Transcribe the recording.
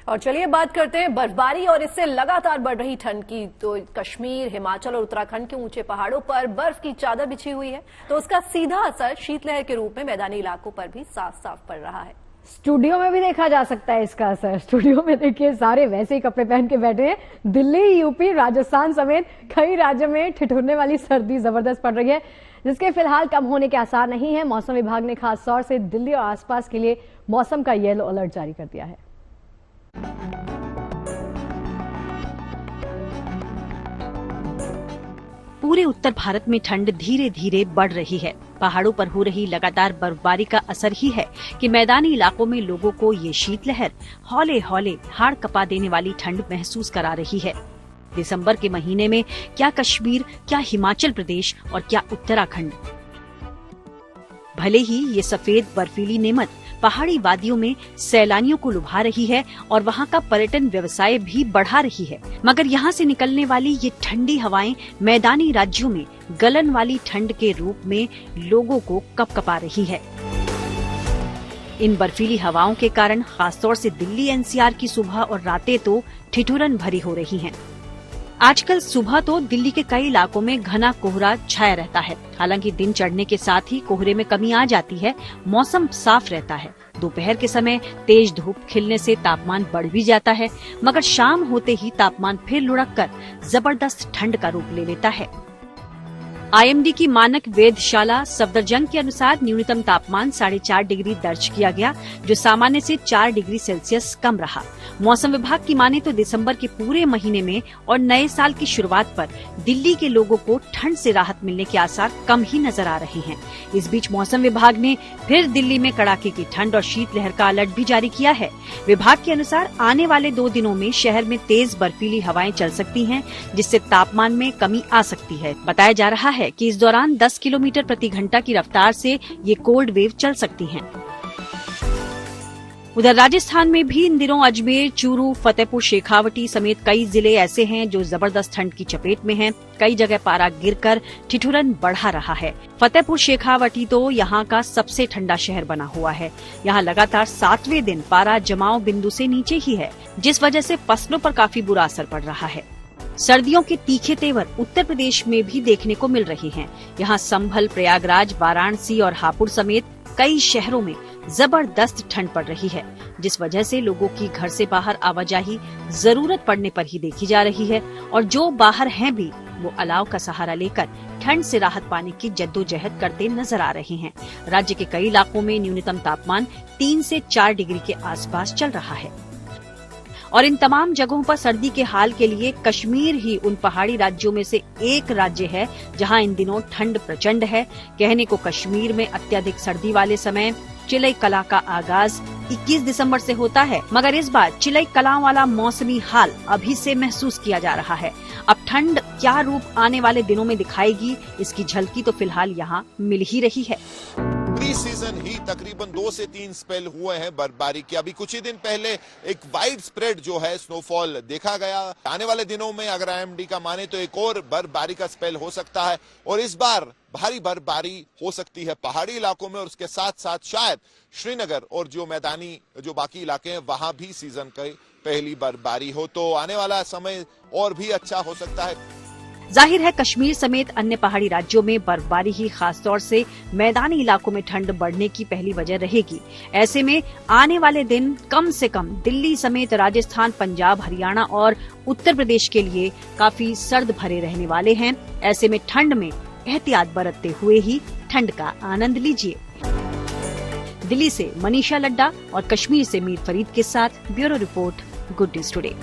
और चलिए बात करते हैं बर्फबारी और इससे लगातार बढ़ रही ठंड की। तो कश्मीर, हिमाचल और उत्तराखंड के ऊंचे पहाड़ों पर बर्फ की चादर बिछी हुई है, तो उसका सीधा असर शीतलहर के रूप में मैदानी इलाकों पर भी साफ साफ पड़ रहा है। स्टूडियो में भी देखा जा सकता है इसका असर। स्टूडियो में देखिए सारे वैसे ही कपड़े पहन के बैठे हैं। दिल्ली, यूपी, राजस्थान समेत कई राज्यों में ठिठुरने वाली सर्दी जबरदस्त पड़ रही है, जिसके फिलहाल कम होने के आसार नहीं है। मौसम विभाग ने खास तौर से दिल्ली और आसपास के लिए मौसम का येलो अलर्ट जारी कर दिया है। पूरे उत्तर भारत में ठंड धीरे धीरे बढ़ रही है। पहाड़ों पर हो रही लगातार बर्फबारी का असर ही है कि मैदानी इलाकों में लोगों को ये शीतलहर हौले हौले हाड़ कपा देने वाली ठंड महसूस करा रही है। दिसंबर के महीने में क्या कश्मीर, क्या हिमाचल प्रदेश और क्या उत्तराखंड। भले ही ये सफेद बर्फीली नेमत पहाड़ी वादियों में सैलानियों को लुभा रही है और वहाँ का पर्यटन व्यवसाय भी बढ़ा रही है, मगर यहाँ से निकलने वाली ये ठंडी हवाएं मैदानी राज्यों में गलन वाली ठंड के रूप में लोगों को कपकपा रही है। इन बर्फीली हवाओं के कारण खासतौर से दिल्ली एनसीआर की सुबह और रातें तो ठिठुरन भरी हो रही हैं। आजकल सुबह तो दिल्ली के कई इलाकों में घना कोहरा छाया रहता है। हालांकि दिन चढ़ने के साथ ही कोहरे में कमी आ जाती है, मौसम साफ रहता है। दोपहर के समय तेज धूप खिलने से तापमान बढ़ भी जाता है, मगर शाम होते ही तापमान फिर लुढ़क कर जबरदस्त ठंड का रूप ले लेता है। आईएमडी की मानक वेधशाला सफदरजंग के अनुसार न्यूनतम तापमान 4.5 डिग्री दर्ज किया गया, जो सामान्य से 4 डिग्री सेल्सियस कम रहा। मौसम विभाग की माने तो दिसंबर के पूरे महीने में और नए साल की शुरुआत पर दिल्ली के लोगों को ठंड से राहत मिलने के आसार कम ही नजर आ रहे हैं। इस बीच मौसम विभाग ने फिर दिल्ली में कड़ाके की ठंड और शीतलहर का अलर्ट भी जारी किया है। विभाग के अनुसार आने वाले 2 दिनों में शहर में तेज बर्फीली हवाएं चल सकती हैं, जिससे तापमान में कमी आ सकती है। बताया जा रहा है कि इस दौरान 10 किलोमीटर प्रति घंटा की रफ्तार से ये कोल्ड वेव चल सकती हैं। उधर राजस्थान में भी इन दिनों अजमेर, चूरू, फतेहपुर, शेखावटी समेत कई जिले ऐसे हैं जो जबरदस्त ठंड की चपेट में हैं। कई जगह पारा गिरकर ठिठुरन बढ़ा रहा है। फतेहपुर शेखावटी तो यहाँ का सबसे ठंडा शहर बना हुआ है। यहाँ लगातार 7वें दिन पारा जमाव बिंदु से नीचे ही है, जिस वजह से फसलों पर काफी बुरा असर पड़ रहा है। सर्दियों के तीखे तेवर उत्तर प्रदेश में भी देखने को मिल रहे हैं। यहाँ संभल, प्रयागराज, वाराणसी और हापुड़ समेत कई शहरों में जबरदस्त ठंड पड़ रही है, जिस वजह से लोगों की घर से बाहर आवाजाही जरूरत पड़ने पर ही देखी जा रही है। और जो बाहर हैं भी वो अलाव का सहारा लेकर ठंड से राहत पाने की जद्दोजहद करते नजर आ रहे हैं। राज्य के कई इलाकों में न्यूनतम तापमान 3 से 4 डिग्री के आसपास चल रहा है। और इन तमाम जगहों पर सर्दी के हाल के लिए कश्मीर ही उन पहाड़ी राज्यों में से एक राज्य है जहां इन दिनों ठंड प्रचंड है। कहने को कश्मीर में अत्यधिक सर्दी वाले समय चिलई कला का आगाज 21 दिसंबर से होता है, मगर इस बार चिलई कला वाला मौसमी हाल अभी से महसूस किया जा रहा है। अब ठंड क्या रूप आने वाले दिनों में दिखाएगी, इसकी झलकी तो फिलहाल यहाँ मिल ही रही है। प्री सीजन ही तकरीबन 2 से 3 स्पेल हुए हैं बर्फबारी के। अभी कुछ ही दिन पहले एक वाइड स्प्रेड जो है स्नोफॉल देखा गया। आने वाले दिनों में अगर आईएमडी का माने तो एक और बर्फबारी का स्पेल हो सकता है, और इस बार भारी बर्फबारी हो सकती है पहाड़ी इलाकों में, और उसके साथ साथ शायद श्रीनगर और जो मैदानी जो बाकी इलाके हैं वहां भी सीजन की पहली बर्फबारी हो। तो आने वाला समय और भी अच्छा हो सकता है। जाहिर है कश्मीर समेत अन्य पहाड़ी राज्यों में बर्फबारी ही खासतौर से मैदानी इलाकों में ठंड बढ़ने की पहली वजह रहेगी। ऐसे में आने वाले दिन कम से कम दिल्ली समेत राजस्थान, पंजाब, हरियाणा और उत्तर प्रदेश के लिए काफी सर्द भरे रहने वाले हैं। ऐसे में ठंड में एहतियात बरतते हुए ही ठंड का आनंद लीजिए। दिल्ली से मनीषा लड्डा और कश्मीर से मीर फरीद के साथ bureau report, good news today.